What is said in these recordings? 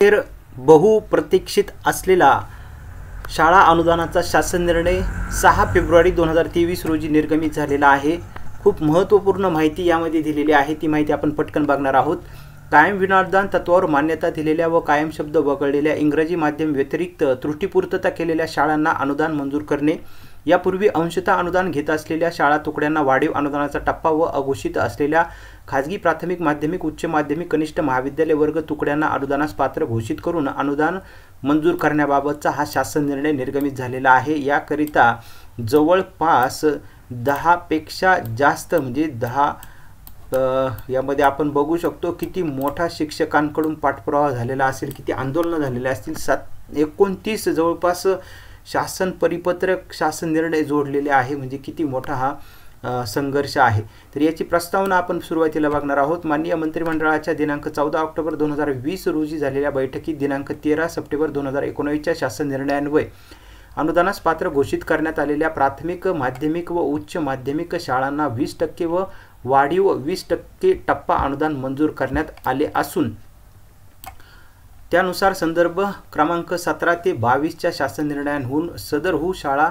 बहुप्रतीक्षित असलेला शाळा अनुदानाचा शासन निर्णय 6 फेब्रुवारी 2023 रोजी निर्गमित झालेला आहे। खूप महत्त्वपूर्ण माहिती यामध्ये दिलेली आहे, ती माहिती आपण पटकन बघणार आहोत। कायम विनाअनुदान तत्वावर मान्यता दिलेल्या व कायम शब्द वगळलेल्या इंग्रजी माध्यम व्यतिरिक्त त्रुटीपूर्तता केलेल्या शाळांना अनुदान मंजूर करणे। यापूर्वी अंशतः अनुदान घेत असलेल्या शाळा तुकड्यांना वाढीव अनुदानाचा टप्पा व अघोषित असलेल्या खाजगी प्राथमिक माध्यमिक उच्च माध्यमिक कनिष्ठ महाविद्यालय वर्ग तुकड्यांना अनुदानास पात्र घोषित करून अनुदान मंजूर करण्याबाबतचा हा शासन निर्णय निर्गमित झालेला आहे। याकरिता जवळपास 10 पेक्षा जास्त म्हणजे 10 यामध्ये आपण बघू शकतो किती मोठा शिक्षकांकडून पाठपुरावा झालेला असेल, किती आंदोलन झालेले असतील। 29 जवळपास शासन परिपत्रक शासन निर्णय जोडलेले आहे, म्हणजे किती मोठा हा संघर्ष आहे। तर याची प्रस्तावना आपण सुरुवातीला बघणार आहोत। माननीय मंत्रिमंडळाच्या दिनांक 14 ऑक्टोबर 2020 रोजी झालेल्या बैठकीत दिनांक 13 सप्टेंबर 2019 च्या शासन निर्णयान्वये अनुदानास पात्र घोषित करण्यात आलेल्या प्राथमिक माध्यमिक व उच्च माध्यमिक शाळांना 20% व वाढीव 20% टप्पा अनुदान मंजूर करण्यात आले असून त्यानुसार संदर्भ क्रमांक 17 ते 22 च्या शासन निर्णयाहून सदरहू शाळा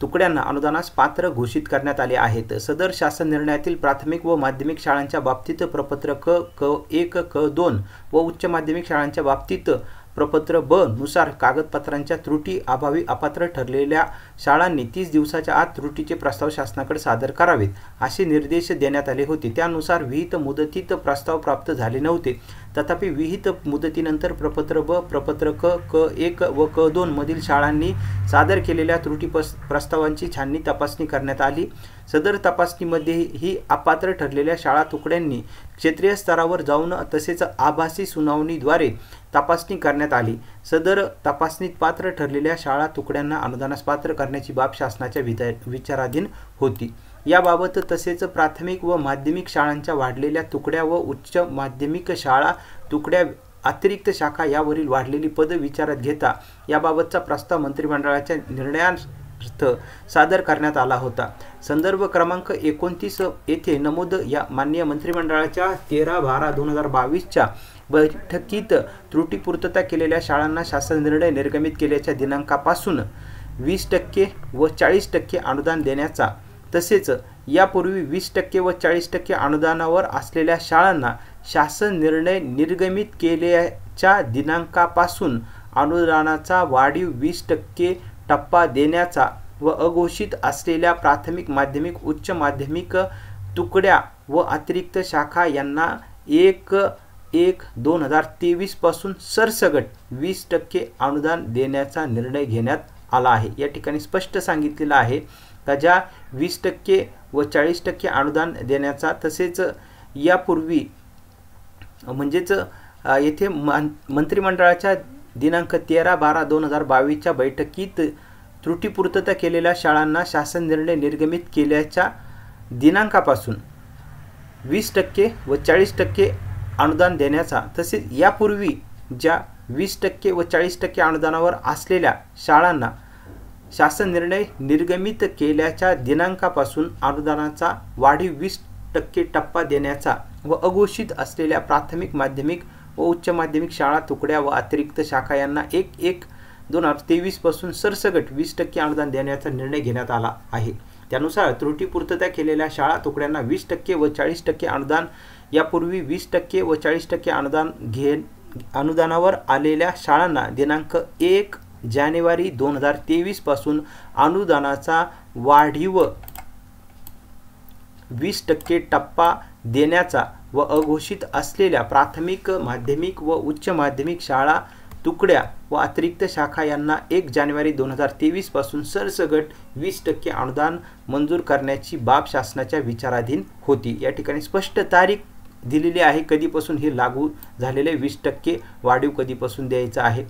तुकड्यांना अनुदानास पात्र घोषित करण्यात आले आहेत। सदर शासन निर्णयातील प्राथमिक व माध्यमिक शाळांच्या बाबतीत प्रपत्र क1 क2 व उच्च माध्यमिक शाळांच्या बाबतीत प्रपत्र ब नुसार कागदपत्रांच्या त्रुटी अभावी अपात्र ठरलेल्या शाळांनी 30 दिवसाच्या आत त्रुटीचे प्रस्ताव शासनाकडे सादर करावेत असे निर्देश देण्यात आले होते। त्यानुसार विहित मुदतीत प्रस्ताव प्राप्त झाले नव्हते, तथापि विहित मुदतीनंतर प्रपत्र ब प्रपत्र क1 व क2 मधील शाळांनी सादर केलेल्या त्रुटी प्रस्तावांची छाननी तपासणी करण्यात आली। सदर तपासणीमध्ये ही अपात्र ठरलेल्या शाळा तुकड्यांनी क्षेत्रीय स्तरावर जाऊन तसेच आभासी सुनावणीद्वारे तपासणी करण्यात आली। सदर तपासणीत पात्र ठरलेल्या शाळा तुकड्यांना अनुदानास पात्र करण्याची बाब शासनाच्या विचाराधीन होती। याबाबत तसेच प्राथमिक व माध्यमिक शाळांच्या वाढलेल्या तुकड्या व उच्च माध्यमिक शाळा तुकड्या अतिरिक्त शाखा यावरील वाढलेली पद विचारात घेता याबाबतचा प्रस्ताव मंत्रिमंडळाच्या निर्णयार्थ सादर करण्यात आला होता। संदर्भ क्रमांक 29 येथे नमूद या माननीय मंत्रिमंडळाच्या 13/12/2022 च्या बैठकीत त्रुटीपूर्तता केलेल्या शाळांना शासन निर्णय निर्गमित केल्याच्या दिनांकापासून 20% व 40% अनुदान देण्याचा तसेच यापूर्वी 20% व 40% अनुदानावर असलेल्या शाळांना शासन निर्णय निर्गमित केल्याच्या दिनांकापासून अनुदानाचा वाढीव 20% टप्पा देण्याचा व अघोषित असलेल्या प्राथमिक माध्यमिक उच्च माध्यमिक तुकड्या व अतिरिक्त शाखा यांना 1/1/2023 पासून सरसगट 20% अनुदान देण्याचा निर्णय घेण्यात आला आहे। या ठिकाणी स्पष्ट सांगितलेलं आहे का ज्या 20% व 40% अनुदान देण्याचा तसेच यापूर्वी म्हणजेच येथे मंत्रिमंडळाच्या दिनांक 13/12/2022 च्या बैठकीत त्रुटीपूर्तता केलेल्या शाळांना शासन निर्णय निर्गमित केल्याच्या दिनांकापासून 20% व 40% अनुदान देण्याचा तसेच यापूर्वी ज्या 20% व 40% अनुदानावर असलेल्या शाळांना शासन निर्णय निर्गमित केल्याच्या दिनांकापासून अनुदानाचा वाढीव 20% टप्पा देण्याचा व अघोषित असलेल्या प्राथमिक माध्यमिक व उच्च माध्यमिक शाळा तुकड्या व अतिरिक्त शाखा यांना 1/1/2023 पासून सरसगट 20% अनुदान देण्याचा निर्णय घेण्यात आला आहे। त्यानुसार त्रुटीपूर्तता केलेल्या शाळा तुकड्यांना 20% व 40% अनुदान यापूर्वी 20% व 40% अनुदानावर आलेल्या शाळांना दिनांक 1 जानेवारी 2023 पासून अनुदानाचा वाढीव 20% टप्पा देण्याचा व अघोषित असलेल्या प्राथमिक माध्यमिक व उच्च माध्यमिक शाळा तुकड्या व अतिरिक्त शाखा यांना 1 जानेवारी 2023 पासून सरसगट 20% अनुदान मंजूर करण्याची बाब शासनाच्या विचाराधीन होती। या ठिकाणी स्पष्ट तारीख दिलेली आहे कधीपासून हे लागू झालेले 20% वाढीव कधीपासून द्यायचा आहे।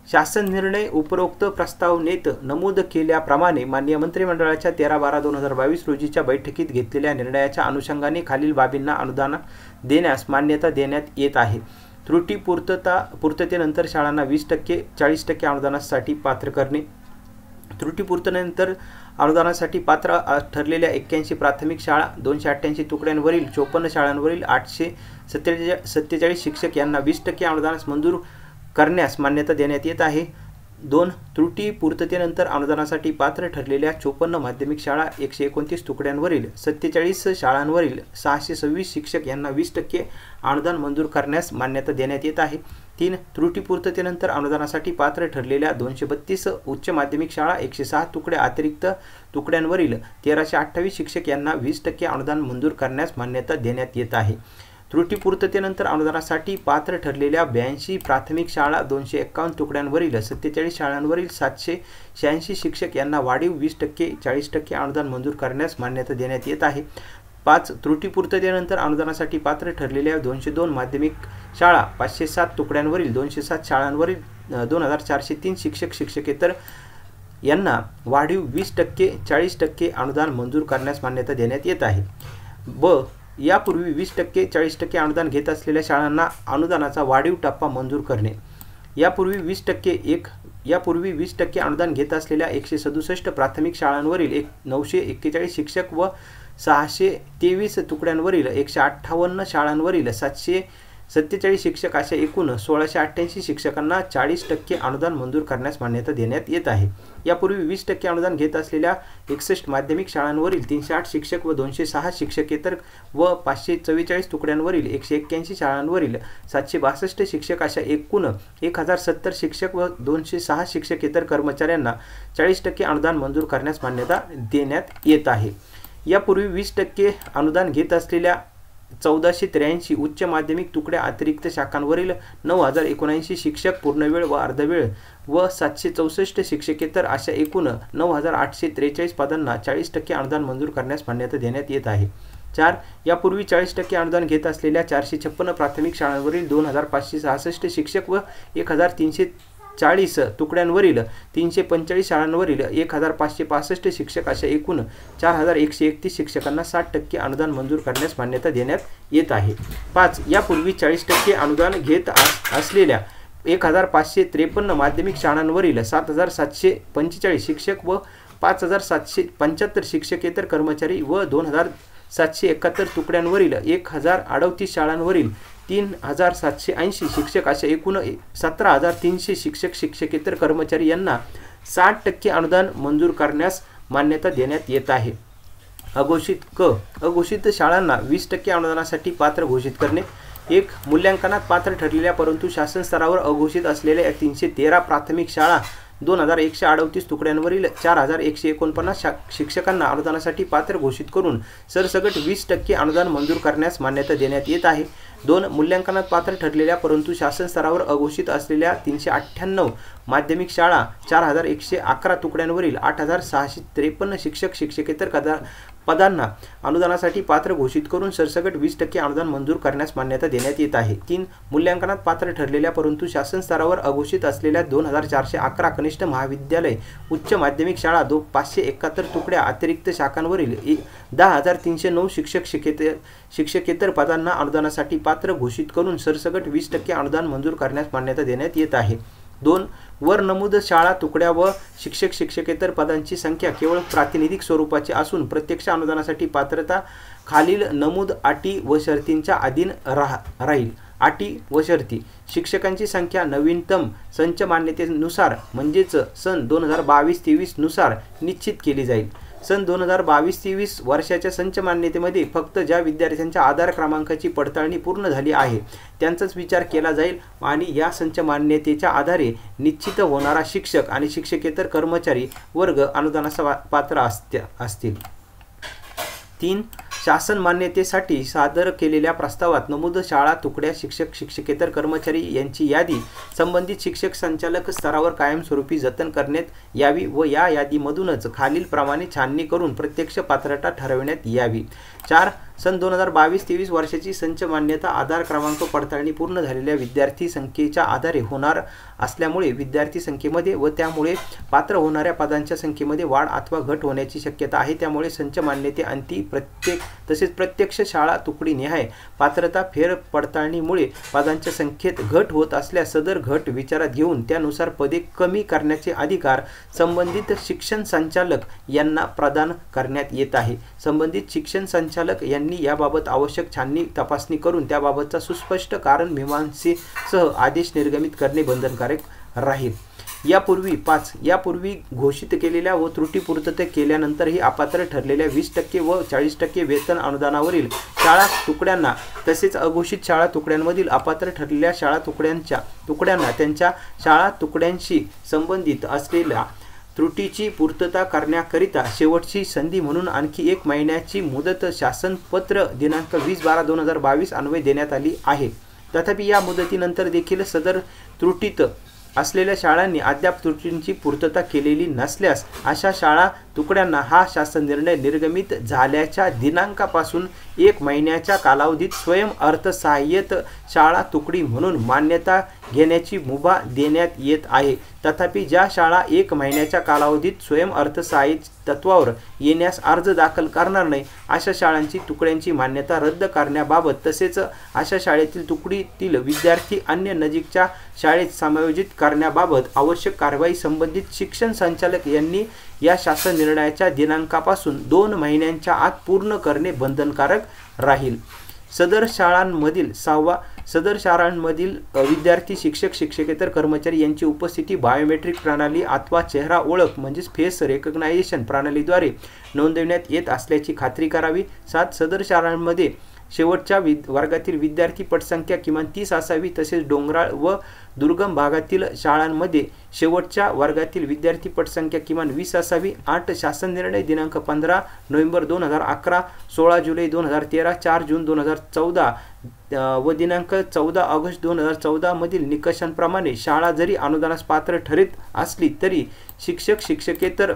शासन निर्णय उपरोक्त प्रस्तावनेत नमूद केल्याप्रमाणे माननीय मंत्रिमंडळाच्या 13/12/2022 रोजीच्या बैठकीत घेतलेल्या निर्णयाच्या अनुषंगाने खालील बाबींना अनुदान देण्यास मान्यता देण्यात येत आहे। पूर्ततेनंतर शाळांना 20% 40% अनुदानासाठी पात्र करणे। त्रुटीपूर्ततेनंतर अनुदानासाठी पात्र ठरलेल्या 81 प्राथमिक शाळा 288 तुकड्यांवरील 54 शाळांवरील 847 शिक्षक यांना 20% अनुदानास मंजूर करण्यास मान्यता देण्यात येत आहे। 2 त्रुटी पूर्ततेनंतर अनुदानासाठी पात्र ठरलेल्या 54 माध्यमिक शाळा 129 तुकड्यांवरील 47 शाळांवरील 626 शिक्षक यांना 20% अनुदान मंजूर करण्यास मान्यता देण्यात येत आहे। 3 त्रुटी पूर्ततेनंतर अनुदानासाठी पात्र ठरलेल्या 232 उच्च माध्यमिक शाळा 106 तुकड्या अतिरिक्त तुकड्यांवरील 1328 शिक्षक यांना 20% अनुदान मंजूर करण्यास मान्यता देण्यात येत आहे। त्रुटी पूर्ततेनंतर अनुदानासाठी पात्र ठरलेल्या 82 प्राथमिक शाळा 251 तुकड्यांवरील 47 शाळांवरील 786 शिक्षक यांना वाढीव 20% 40% अनुदान मंजूर करण्यास मान्यता देण्यात येत आहे। 5 त्रुटी पूर्ततेनंतर अनुदानासाठी पात्र ठरलेल्या 202 माध्यमिक शाळा 507 तुकड्यांवरील 207 शाळांवरील 2403 शिक्षक शिक्षकेतर यांना वाढीव 20% 40% अनुदान मंजूर करण्यास मान्यता देण्यात येत आहे। ब यापूर्वी 20% 40% अनुदान घेत असलेल्या शाळांना अनुदानाचा वाढीव टप्पा मंजूर करणे। यापूर्वी 20% अनुदान घेत असलेल्या 167 प्राथमिक शाळांवरील 941 शिक्षक व 623 तुकड्यांवरील 158 शाळांवरील 747 शिक्षक अशा एकूण 1688 शिक्षकांना 40% अनुदान मंजूर करण्यास मान्यता देण्यात येत आहे। यापूर्वी 20% अनुदान घेत असलेल्या 61 माध्यमिक शाळांवरील 308 शिक्षक व 206 शिक्षकेतर व 544 तुकड्यांवरील 181 शाळांवरील 762 शिक्षक अशा एकूण 1070 शिक्षक व 206 शिक्षकेतर कर्मचाऱ्यांना 40% अनुदान मंजूर करण्यास मान्यता देण्यात येत आहे। यापूर्वी 20% अनुदान घेत असलेल्या 1483 उच्च माध्यमिक तुकड्या अतिरिक्त शाखांवरील 9079 शिक्षक पूर्णवेळ व अर्धवेळ व 764 शिक्षकेतर अशा एकूण 9843 पदांना 40% अनुदान मंजूर करण्यास मान्यता देण्यात येत आहे। 4 यापूर्वी 40% अनुदान घेत असलेल्या 456 प्राथमिक शाळांवरील 2566 शिक्षक व 1340 तुकड्यांवरील 345 शाळांवरील 1565 शिक्षक अशा एकूण 4131 शिक्षकांना 60% अनुदान मंजूर करण्यास मान्यता देण्यात येत आहे। 5 यापूर्वी 40% अनुदान घेत असलेल्या 1553 माध्यमिक शाळांवरील 7745 शिक्षक व 5775 शिक्षकेतर कर्मचारी व 2771 तुकड्यांवरील 1038 शाळांवरील 3780 शिक्षक अशा एकूण 17300 शिक्षक शिक्षकेतर कर्मचारी यांना 60% अनुदान मंजूर करण्यास मान्यता देण्यात येत आहे। अघोषित शाळांना 20% अनुदानासाठी पात्र घोषित करणे। 1 मूल्यांकनात पात्र ठरलेल्या परंतु शासन स्तरावर अघोषित असलेल्या 313 प्राथमिक शाळा 2138 तुकड्यांवरील 4149 शिक्षकांना अनुदानासाठी पात्र घोषित करून सरसगट 20% अनुदान मंजूर करण्यास मान्यता देण्यात येत आहे। 2 मूल्यांकनात पात्र ठरलेल्या परंतु शासन स्तरावर अघोषित असलेल्या 398 माध्यमिक शाळा 4111 तुकड्यांवरील 8653 शिक्षक शिक्षकेतर पदांना अनुदानासाठी पात्र घोषित करून सरसगट 20% अनुदान मंजूर करण्यास मान्यता देण्यात येत आहे। 3 मूल्यांकनात पात्र ठरलेल्या परंतु शासन स्तरावर अघोषित असलेल्या 2411 कनिष्ठ महाविद्यालय उच्च माध्यमिक शाळा 571 तुकड्या अतिरिक्त शाखांवरील 10309 शिक्षकेतर पदांना अनुदानासाठी पात्र घोषित करून सरसगट 20% अनुदान मंजूर करण्यास मान्यता देण्यात येत आहे। 2 वर नमूद शाळा तुकड्या व शिक्षक शिक्षकेतर पदांची संख्या केवळ प्रातिनिधिक स्वरूपाची असून प्रत्यक्ष अनुदानासाठी पात्रता खालील नमूद अटी व शर्तींच्या अधीन राहील। अटी व शर्ती शिक्षकांची संख्या नवीनतम संच मान्यतेनुसार म्हणजेच सन 2022-23 नुसार निश्चित केली जाईल। सन 2022-23 वर्षाच्या संच मान्यतेमध्ये फक्त ज्या विद्यार्थ्यांच्या आधार क्रमांकाची पडताळणी पूर्ण झाली आहे त्यांचाच विचार केला जाईल आणि या संच मान्यतेच्या आधारे निश्चित होणारा शिक्षक आणि शिक्षकेतर कर्मचारी वर्ग अनुदानास पात्र असतील। 3 शासन मान्यतेसाठी सादर केलेल्या प्रस्तावात नमूद शाळा तुकड्या शिक्षक शिक्षकेतर कर्मचारी यांची यादी संबंधित शिक्षक संचालक स्तरावर कायमस्वरूपी जतन करण्यात यावी व या यादीमधूनच खालील प्रमाणे छाननी करून प्रत्यक्ष पात्रता ठरविण्यात यावी। 4 सन 2022-23 वर्षाची संच मान्यता आधार क्रमांक पडताळणी पूर्ण झालेल्या विद्यार्थी संख्येच्या आधारे होणार असल्यामुळे विद्यार्थी संख्येमध्ये व त्यामुळे पात्र होणाऱ्या पदांच्या संख्येमध्ये वाढ अथवा घट होण्याची शक्यता आहे। त्यामुळे संच मान्यतेअंती प्रत्यक्ष शाळा तुकडी निहाय पात्रता फेर पडताळणीमुळे पदांच्या संख्येत घट होत असल्यास सदर घट विचारात घेऊन त्यानुसार पदे कमी करण्याचे अधिकार संबंधित शिक्षण संचालक यांना प्रदान करण्यात येत आहे। संबंधित शिक्षण संचालक यांनी यांनी याबाबत आवश्यक छाननी तपासणी करून त्याबाबतचा सुस्पष्ट कारण मीमांसेसह आदेश निर्गमित करणे बंधनकारक राहील। यापूर्वी घोषित केलेल्या व त्रुटी पूर्तता केल्यानंतरही अपात्र ठरलेल्या 20% व 40% वेतन अनुदानावरील शाळा तुकड्यांना तसेच अघोषित शाळा तुकड्यांमधील अपात्र ठरलेल्या शाळा तुकड्यांना त्यांच्या शाळा तुकड्यांशी संबंधित असलेल्या त्रुटीची पूर्तता करण्याकरिता शेवटची संधी म्हणून आणखी 1 महिन्याची मुदत शासनपत्र दिनांक 20/12/2022 अन्वये देण्यात आली आहे। तथापि या मुदतीनंतर देखील सदर त्रुटीत असलेल्या शाळांनी अद्याप त्रुटींची पूर्तता केलेली नसल्यास अशा शाळा तुकड्यांना हा शासन निर्णय निर्गमित झाल्याच्या दिनांकापासून 1 महिन्याच्या कालावधीत स्वयं अर्थसहाय्यित शाळा तुकडी म्हणून मान्यता घेण्याची मुभा देण्यात येत आहे। तथापि ज्या शाळा 1 महिन्याच्या कालावधीत स्वयं अर्थसहाय्यित तत्वावर येण्यास अर्ज दाखल करणार नाही अशा शाळांची तुकड्यांची मान्यता रद्द करण्याबाबत तसेच अशा शाळेतील तुकडीतील विद्यार्थी अन्य नजीकच्या शाळेत समायोजित करण्याबाबत आवश्यक कारवाई संबंधित शिक्षण संचालक यांनी या शासन निर्णयाच्या दिनांकापासून 2 महिन्यांच्या आत पूर्ण करणे बंधनकारक राहील। सदर शाळांमधील विद्यार्थी शिक्षक शिक्षकेतर कर्मचारी यांची उपस्थिती बायोमेट्रिक प्रणाली अथवा चेहरा ओळख म्हणजे फेस रेकग्नायझेशन प्रणालीद्वारे नोंदविण्यात येत असल्याची खात्री करावी। 7 सदर शाळांमध्ये शेवटच्या वर्गातील विद्यार्थी पटसंख्या किमान 30 असावी। तसेच डोंगराळ व दुर्गम भागातील शाळांमध्ये शेवटच्या वर्गातील विद्यार्थी पटसंख्या किमान 20 असावी। 8 शासन निर्णय दिनांक 15 नोव्हेंबर 2011, 16 जुलै 2013, 4 जून 2014 व दिनांक 14 ऑगस्ट 2014 मधील निकषांप्रमाणे शाळा जरी अनुदानास पात्र ठरत असली तरी शिक्षक शिक्षकेतर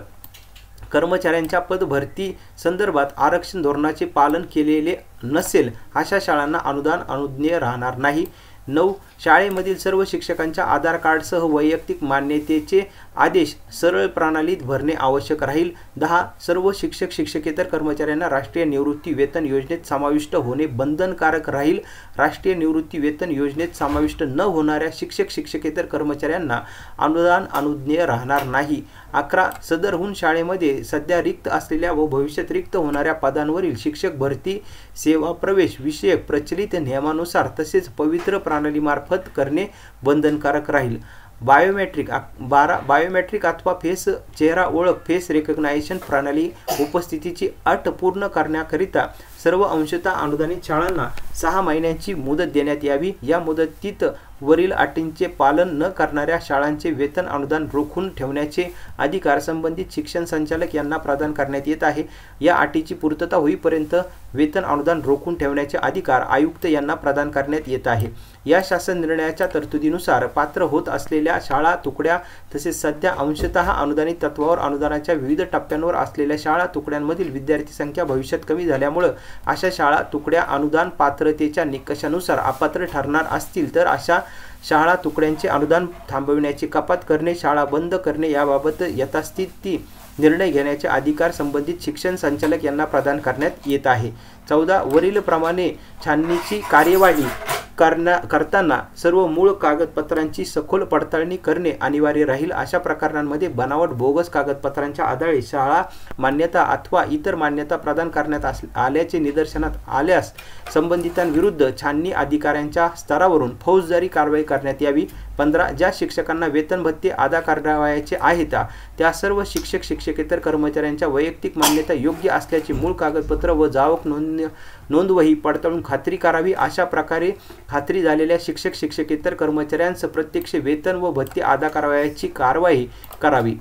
कर्मचाऱ्यांच्या पदभरती संदर्भात आरक्षण धोरणाचे पालन केलेले नसेल अशा शाळांना अनुदान अनुज्ञेय राहणार नाही। 9 शाळेमधील सर्व शिक्षकांच्या आधार कार्डसह वैयक्तिक मान्यतेचे आदेश सरळ प्रणालीत भरणे आवश्यक राहील। 10 सर्व शिक्षक शिक्षकेतर कर्मचाऱ्यांना राष्ट्रीय निवृत्ती वेतन योजनेत समाविष्ट होणे बंधनकारक राहील। राष्ट्रीय निवृत्ती वेतन योजनेत समाविष्ट न होणाऱ्या शिक्षक शिक्षकेतर कर्मचाऱ्यांना अनुदान अनुज्ञेय राहणार नाही। 11 सदरहून शाळेमध्ये सध्या रिक्त असलेल्या व भविष्यात रिक्त होणाऱ्या पदांवरील शिक्षक भरती सेवा प्रवेश विषयक प्रचलित नियमानुसार तसेच पवित्र प्रणालीमार्फत करणे बंधनकारक राहील। बायोमेट्रिक अथवा फेस चेहरा ओळख फेस रेकग्नायझेशन प्रणाली उपस्थितीची अट पूर्ण करण्याकरिता सर्व अंशतः अनुदानित शाळांना 6 महिन्यांची मुदत देण्यात यावी। या मुदतीत वरील अटींचे पालन न करणाऱ्या शाळांचे वेतन अनुदान रोखून ठेवण्याचे अधिकार संबंधित शिक्षण संचालक यांना प्रदान करण्यात येत आहे। या अटीची पूर्तता होईपर्यंत वेतन अनुदान रोखून ठेवण्याचे अधिकार आयुक्त यांना प्रदान करण्यात येत आहे। या शासन निर्णयाच्या तरतुदीनुसार पात्र होत असलेल्या शाळा तुकड्या तसेच सध्या अंशतः अनुदानित तत्वावर अनुदानाच्या विविध टप्प्यांवर असलेल्या शाळा तुकड्यांमधील विद्यार्थी संख्या भविष्यात कमी झाल्यामुळे अशा शाळा तुकड्या अनुदान पात्रतेच्या निकषानुसार अपात्र ठरणार असतील तर अशा शाळा तुकड्यांचे अनुदान थांबविण्याची कपात करणे शाळा बंद करणे याबाबत यथास्थिती निर्णय घेण्याचे अधिकार संबंधित शिक्षण संचालक यांना प्रदान करण्यात येत आहे। 14 वरील प्रमाणे छाननीची कार्यवाही करताना सर्व मूळ कागदपत्रांची सखोल पडताळणी करणे अनिवार्य राहील। अशा प्रकरणांमध्ये बनावट बोगस कागदपत्रांच्या आधारे शाळा मान्यता अथवा इतर मान्यता प्रदान करण्यात आल्याचे निदर्शनात आल्यास संबंधितांविरुद्ध छाननी अधिकाऱ्यांच्या स्तरावरून फौजदारी कारवाई करण्यात यावी। 15 ज्या शिक्षकांना वेतन भत्ते अदा करावयाचे आहेत त्या सर्व शिक्षक शिक्षकेतर कर्मचाऱ्यांच्या वैयक्तिक मान्यता योग्य असल्याची मूळ कागदपत्र व जावक नोंदवही पडताळून खात्री करावी। अशा प्रकारे खात्री झालेल्या शिक्षक शिक्षकेतर कर्मचाऱ्यांस प्रत्यक्ष वेतन व भत्ते अदा करावयाची कारवाई करावी।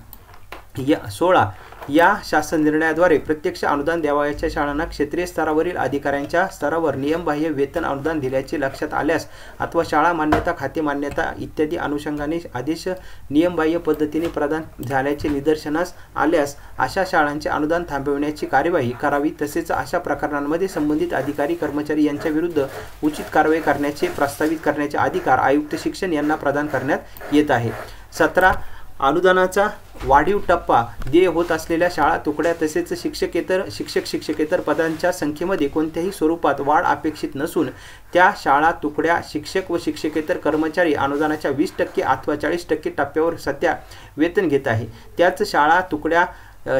16 या शासन निर्णयाद्वारे प्रत्यक्ष अनुदान द्यावयाच्या शाळांना क्षेत्रीय स्तरावरील अधिकाऱ्यांच्या स्तरावर नियमबाह्य वेतन अनुदान दिल्याचे लक्षात आल्यास अथवा शाळा मान्यता खाते मान्यता इत्यादी अनुषंगाने आदेश नियमबाह्य पद्धतीने प्रदान झाल्याचे निदर्शनास आल्यास अशा शाळांचे अनुदान थांबविण्याची कार्यवाही करावी। तसेच अशा प्रकरणांमध्ये संबंधित अधिकारी कर्मचारी यांच्या विरुद्ध उचित कारवाई करण्याचे प्रस्तावित करण्याचे अधिकार आयुक्त शिक्षण यांना प्रदान करण्यात येत आहे। 17 अनुदानाचा वाढीव टप्पा देय होत असलेल्या शाळा तुकड्या तसेच शिक्षक शिक्षकेतर पदांच्या संख्येमध्ये कोणत्याही स्वरूपात वाढ अपेक्षित नसून त्या शाळा तुकड्या शिक्षक व शिक्षकेतर कर्मचारी अनुदानाच्या 20% अथवा 40% टप्प्यावर सध्या वेतन घेत आहे त्याच शाळा तुकड्या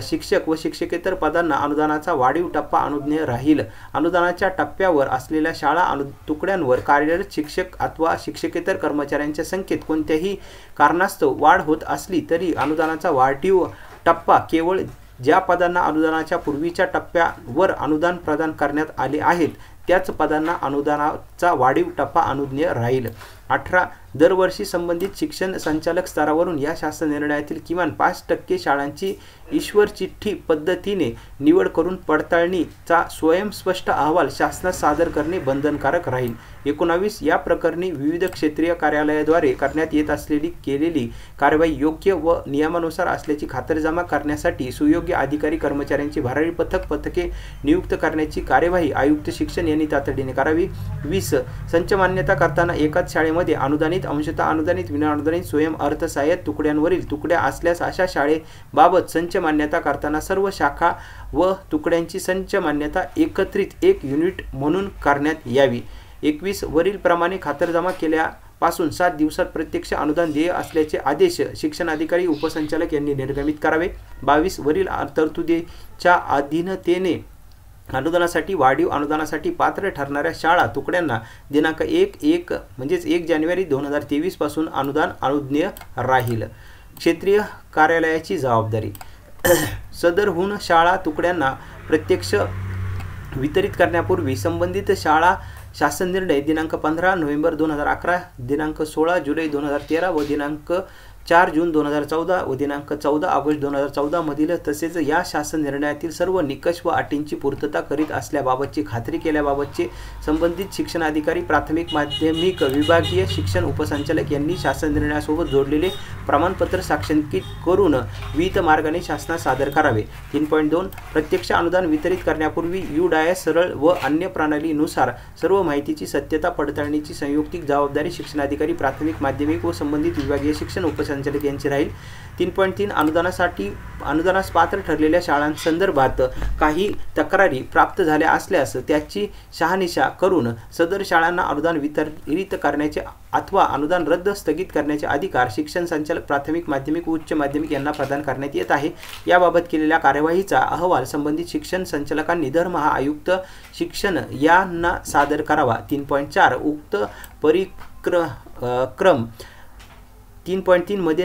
शिक्षक व शिक्षकेतर पदांना अनुदानाचा वाढीव टप्पा अनुज्ञेय राहील। अनुदानाच्या टप्प्यावर असलेल्या शाळा तुकड्यांवर कार्यरत शिक्षक अथवा शिक्षकेतर कर्मचाऱ्यांच्या संख्येत कोणत्याही कारणास्तव वाढ होत असली तरी अनुदानाचा वाढीव टप्पा केवळ ज्या पदांना अनुदानाच्या पूर्वीच्या टप्प्यावर अनुदान प्रदान करण्यात आले आहेत त्याच पदांना अनुदानाचा वाढीव टप्पा अनुज्ञेय राहील। 18 दरवर्षी संबंधित शिक्षण संचालक स्तरावरून या शासन निर्णयातील किमान 5% शाळांची ईश्वर चिठ्ठी पद्धतीने निवड करून पडताळणीचा स्वयंस्पष्ट अहवाल शासनास सादर करणे बंधनकारक राहील। 19 या प्रकरणी विविध क्षेत्रीय कार्यालयाद्वारे करण्यात येत असलेली केलेली कार्यवाही योग्य व नियमानुसार असल्याची खातरजमा करण्यासाठी सुयोग्य अधिकारी कर्मचाऱ्यांची भरारी पथके नियुक्त करण्याची कार्यवाही आयुक्त शिक्षण यांनी तातडीने करावी। 20 संच मान्यता करताना एकाच शाळेमध्ये अनुदानित अंशतः अनुदानित विनाअनुदानित स्वयं अर्थसहाय्यित तुकड्यांवरील तुकड्या असल्यास अशा शाळेबाबत संच मान्यता करताना सर्व शाखा व तुकड्यांची संच मान्यता एकत्रित एक युनिट म्हणून करण्यात यावी। 21 वरील प्रमाणे खातरजमा केल्यापासून 7 दिवसात प्रत्यक्ष अनुदान देय असल्याचे आदेश शिक्षणाधिकारी उपसंचालक यांनी निर्गमित करावे। 22 वरील तरतुदीच्या अधीनतेने अनुदानासाठी वाढीव अनुदानासाठी पात्र ठरणाऱ्या शाळा तुकड्यांना दिनांक 1 जानेवारी 2023 पासून अनुदान अनुज्ञेय राहील। क्षेत्रीय कार्यालयाची जबाबदारी सदरहून शाळा तुकड्यांना प्रत्यक्ष वितरित करण्यापूर्वी संबंधित शाळा शासन निर्णय दिनांक 15 नोव्हेंबर 2011, दिनांक 16 जुलै 2013 व दिनांक 4 जून 2014 व दिनांक 14 ऑगस्ट 2014 मधील तसेच या शासन निर्णयातील सर्व निकष व अटींची पूर्तता करीत असल्याबाबतची खात्री केल्याबाबतचे संबंधित शिक्षणाधिकारी प्राथमिक माध्यमिक विभागीय शिक्षण उपसंचालक यांनी शासन निर्णयासोबत जोडलेले प्रमाणपत्र साक्षांकित करून विहित मार्गाने शासनास सादर करावे। 3.2 प्रत्यक्ष अनुदान वितरित करण्यापूर्वी UDIS सरळ व अन्य प्रणालीनुसार सर्व माहितीची सत्यता पडताळणीची संयुक्तिक जबाबदारी शिक्षणाधिकारी प्राथमिक माध्यमिक व संबंधित विभागीय शिक्षण उपसंचालक यांची राहील। 3.3 अनुदानास पात्र ठरलेल्या शाळांसंदर्भात काही तक्रारी प्राप्त झाल्या असल्यास त्याची शहानिशा करून सदर शाळांना अनुदान वितरित करण्याचे अथवा अनुदान रद्द स्थगित करण्याचे अधिकार शिक्षण संचालक प्राथमिक माध्यमिक व उच्च माध्यमिक यांना प्रदान करण्यात येत आहे। याबाबत केलेल्या कार्यवाहीचा अहवाल संबंधित शिक्षण संचालकांनी दरमहा आयुक्त शिक्षण यांना सादर करावा। 3.4 उक्त परिक्रम 3.3 मध्ये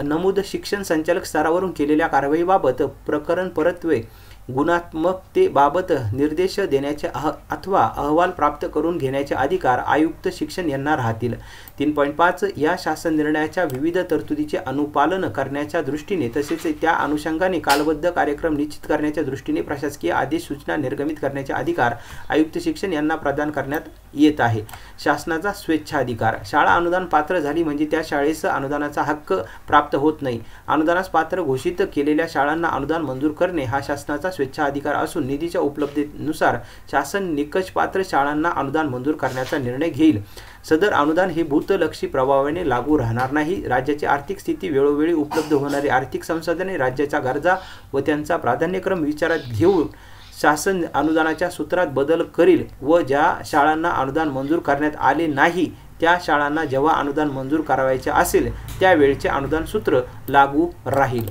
नमूद शिक्षण संचालक स्तरावरून केलेल्या कारवाईबाबत प्रकरण परत्वे गुणात्मकतेबाबत निर्देश देण्याचे अथवा अहवाल प्राप्त करून घेण्याचे अधिकार आयुक्त शिक्षण यांना राहतील। 3.5 या शासन निर्णयाच्या विविध तरतुदीचे अनुपालन करण्याच्या दृष्टीने तसेच त्या अनुषंगाने कालबद्ध कार्यक्रम निश्चित करण्याच्या दृष्टीने प्रशासकीय आदेश सूचना निर्गमित करण्याचे अधिकार आयुक्त शिक्षण यांना प्रदान करण्यात येत आहे। शासनाचा स्वेच्छाधिकार शाळा अनुदान पात्र झाली म्हणजे त्या शाळेस अनुदानाचा हक्क प्राप्त होत नाही। अनुदानास पात्र घोषित केलेल्या शाळांना अनुदान मंजूर करणे हा शासनाचा स्वेच्छा अधिकार असून निधीच्या उपलब्धतेनुसार शासन निकष पात्र शाळांना अनुदान मंजूर करण्याचा निर्णय घेईल। सदर अनुदान हे भूतलक्षी प्रभावाने लागू राहणार नाही। राज्याची आर्थिक स्थिती वेळोवेळी उपलब्ध होणारी आर्थिक संसाधने राज्याच्या गरजा व त्यांचा प्राधान्यक्रम विचारात घेऊन शासन अनुदानाच्या सूत्रात बदल करील व ज्या शाळांना अनुदान मंजूर करण्यात आले नाही त्या शाळांना जेव्हा अनुदान मंजूर करावयाचे असेल त्यावेळचे अनुदान सूत्र लागू राहील।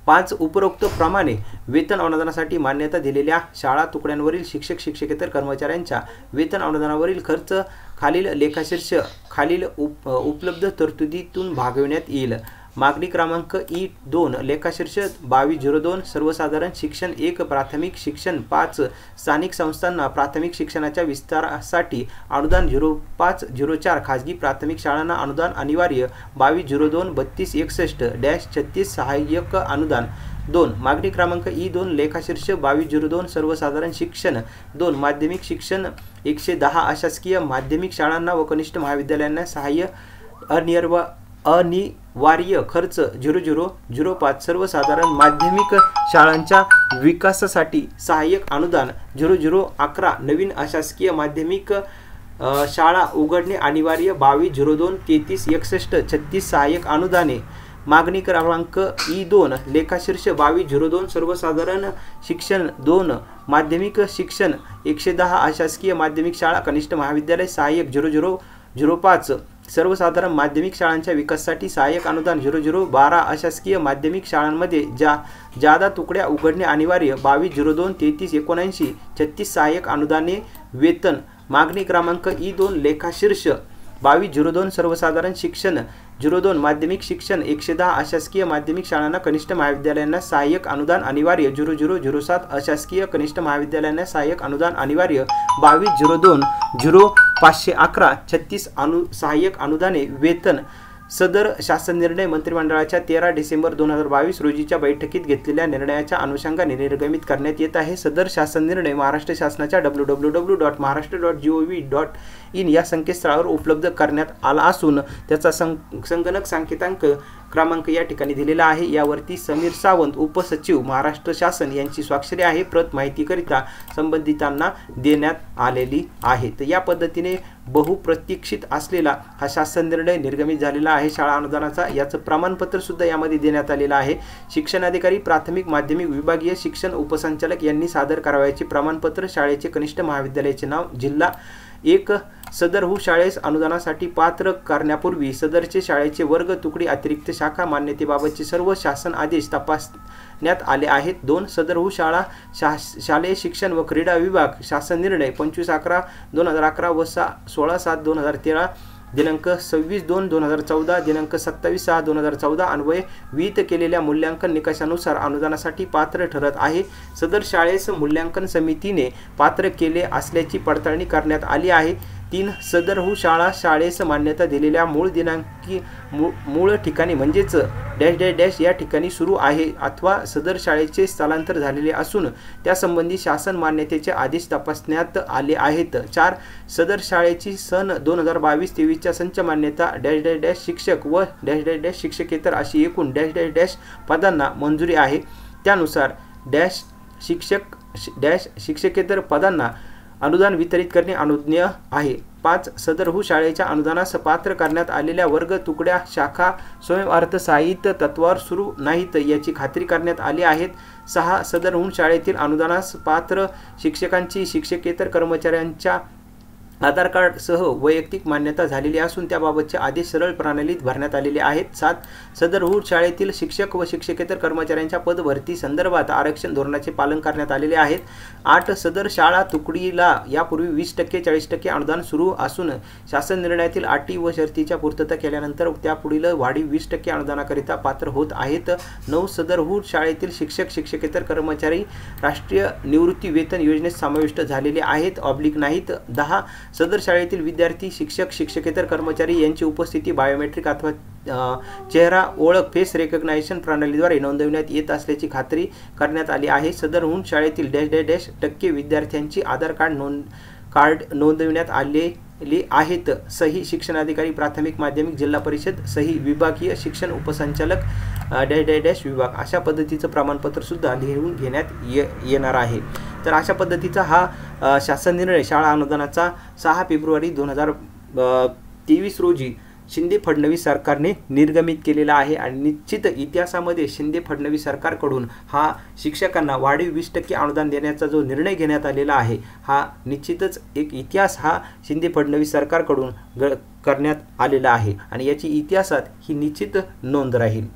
5 उपरोक्त प्रमाणे वेतन अनुदानासाठी मान्यता दिलेल्या शाळा तुकड्यांवरील शिक्षक शिक्षकेतर कर्मचाऱ्यांच्या वेतन अनुदानावरील खर्च खालील लेखाशीर्ष खालील उपलब्ध तरतुदीतून भागविण्यात येईल। मागणी क्रमांक E2 लेखाशीर्ष 2202 सर्वसाधारण शिक्षण 1 प्राथमिक शिक्षण 5 स्थानिक संस्थांना प्राथमिक शिक्षणाच्या विस्तारासाठी अनुदान 0504 खाजगी प्राथमिक शाळांना अनुदान अनिवार्य 2202 3261-36 सहाय्यक अनुदान 2 मागणी क्रमांक E2 लेखाशीर्ष 2202 सर्वसाधारण शिक्षण 2 माध्यमिक शिक्षण 110 अशासकीय माध्यमिक शाळांना व कनिष्ठ महाविद्यालयांना सहाय्य अनिवार्य खर्च 0005 सर्वसाधारण माध्यमिक शाळांच्या विकासासाठी सहाय्यक अनुदान 0011 नवीन अशासकीय माध्यमिक शाळा उघडणे अनिवार्य 2202 3361-36 सहाय्यक अनुदाने। मागणी क्रमांक E2 लेखाशीर्ष 2202 सर्वसाधारण शिक्षण 2 माध्यमिक शिक्षण 110 अशासकीय माध्यमिक शाळा कनिष्ठ महाविद्यालय सहाय्यक 0005 सर्वसाधारण माध्यमिक शाळांच्या विकासासाठी सहाय्यक अनुदान 0012 अशासकीय माध्यमिक शाळांमध्ये जादा तुकड्या उघडणे अनिवार्य 22023379 36 सहाय्यक अनुदाने वेतन मागणी क्रमांक E2 लेखाशीर्ष 2202 सर्वसाधारण शिक्षण 02 माध्यमिक शिक्षण 110 अशासकीय माध्यमिक शाळांना कनिष्ठ महाविद्यालयांना सहाय्यक अनुदान अनिवार्य 0007 अशासकीय कनिष्ठ महाविद्यालयांना सहाय्यक अनुदान अनिवार्य 2202 0511 36 सहाय्यक अनुदाने वेतन सदर शासन निर्णय मंत्रिमंडळाच्या 13 डिसेंबर 2022 रोजीच्या बैठकीत घेतलेल्या निर्णयाच्या अनुषंगाने निर्गमित करण्यात येत आहे। सदर शासन निर्णय महाराष्ट्र शासनाच्या www.maharashtra.gov.in या संकेतस्थळावर उपलब्ध करण्यात आला असून त्याचा संगणक सांकेतांक क्रमांक या ठिकाणी दिलेला आहे। यावरती समीर सावंत उपसचिव महाराष्ट्र शासन यांची स्वाक्षरी आहे। प्रत माहितीकरिता संबंधितांना देण्यात आलेली आहे। तर या पद्धतीने बहुप्रतीक्षित असलेला हा शासन निर्णय निर्गमित झालेला आहे शाळा अनुदानाचा। याचं प्रमाणपत्र सुद्धा यामध्ये देण्यात आलेलं आहे। शिक्षणाधिकारी प्राथमिक माध्यमिक विभागीय शिक्षण उपसंचालक यांनी सादर करावयाचे प्रमाणपत्र शाळेचे कनिष्ठ महाविद्यालयाचे नाव जिल्हा 1 सदरहू शाळेस अनुदानासाठी पात्र करण्यापूर्वी सदरचे शाळेचे वर्ग तुकडी अतिरिक्त शाखा मान्यतेबाबतचे सर्व शासन आदेश तपासण्यात आले आहेत। 2 सदरहू शाळा शालेय शिक्षण व क्रीडा विभाग शासन निर्णय 25/11/2011 व 16/7/2013 दिनांक 26/2/2014 दिनांक 27/6/2014 अन्वये विहित केलेल्या मूल्यांकन निकषानुसार अनुदानासाठी पात्र ठरत आहे। सदर शाळेस मूल्यांकन समितीने पात्र केले असल्याची पडताळणी करण्यात आली आहे। 3 सदरहू शाळा शाळेस मान्यता दिलेल्या मूळ ठिकाणी म्हणजेच डॅश डॅश डॅश या ठिकाणी सुरू आहे अथवा सदर शाळेचे स्थलांतर झालेले असून त्यासंबंधी शासन मान्यतेचे आदेश तपासण्यात आले आहेत। 4 सदर शाळेची सन 2022-23च्या संच मान्यता डॅश डॅश डॅश शिक्षक व डॅश डॅश डॅश शिक्षकेतर अशी एकूण डॅश डॅश डॅश पदांना मंजुरी आहे। त्यानुसार डॅश शिक्षक डॅश शिक्षकेतर पदांना अनुदान वितरित करणे अनुज्ञेय आहे। 5 सदरहू शाळेच्या अनुदानास पात्र करण्यात आलेल्या वर्ग तुकड्या शाखा स्वयंअर्थसहाय्यित तत्वावर सुरू नाहीत याची खात्री करण्यात आली आहे। 6 सदरहू शाळेतील अनुदानास पात्र शिक्षकांची शिक्षकेतर कर्मचाऱ्यांच्या आधार कार्ड सह वैयक्तिक मान्यता झालेली असून त्याबाबतचे आदेश सरळ प्रणालीत भरण्यात आलेले आहेत। 7 सदरहू शाळेतील शिक्षक व शिक्षकेतर कर्मचाऱ्यांच्या पदभरती संदर्भात आरक्षण धोरणाचे पालन करण्यात आलेले आहेत। 8 सदर शाळा तुकडीला यापूर्वी 20% 40% अनुदान सुरू असून शासन निर्णयातील अटी व शर्तीच्या पूर्तता केल्यानंतर त्यापुढील वाढीव 20% अनुदानाकरिता पात्र होत आहेत। 9 सदरहू शाळेतील शिक्षक शिक्षकेतर कर्मचारी राष्ट्रीय निवृत्ती वेतन योजनेत समाविष्ट झालेले आहेत नाहीत। 10 सदर शाळेतील विद्यार्थी शिक्षक शिक्षकेतर कर्मचारी यांची उपस्थिती बायोमेट्रिक अथवा चेहरा ओळख फेस रेकग्नायझेशन प्रणालीद्वारे नोंदविण्यात येत असल्याची खात्री करण्यात आली आहे। सदरहून शाळेतील डॅश डॅश डॅश टक्के विद्यार्थ्यांची आधार कार्ड नोंदविण्यात आलेली आहेत। सही शिक्षणाधिकारी प्राथमिक माध्यमिक जिल्हा परिषद सही विभागीय शिक्षण उपसंचालक डॅश डॅश डॅश विभाग अशा पद्धतीचं प्रमाणपत्र सुद्धा लिहून घेण्यात येणार आहे। तर अशा पद्धतीचा हा शासन निर्णय शाळा अनुदानाचा 6 फेब्रुवारी 2023 रोजी शिंदे फडणवीस सरकारने निर्गमित केलेला आहे आणि निश्चित इतिहासामध्ये शिंदे फडणवीस सरकारकडून हा शिक्षकांना वाढीव 20% अनुदान देण्याचा जो निर्णय घेण्यात आलेला आहे हा निश्चितच एक इतिहास हा शिंदे फडणवीस सरकारकडून करण्यात आलेला आहे आणि याची इतिहासात ही निश्चित नोंद राहील।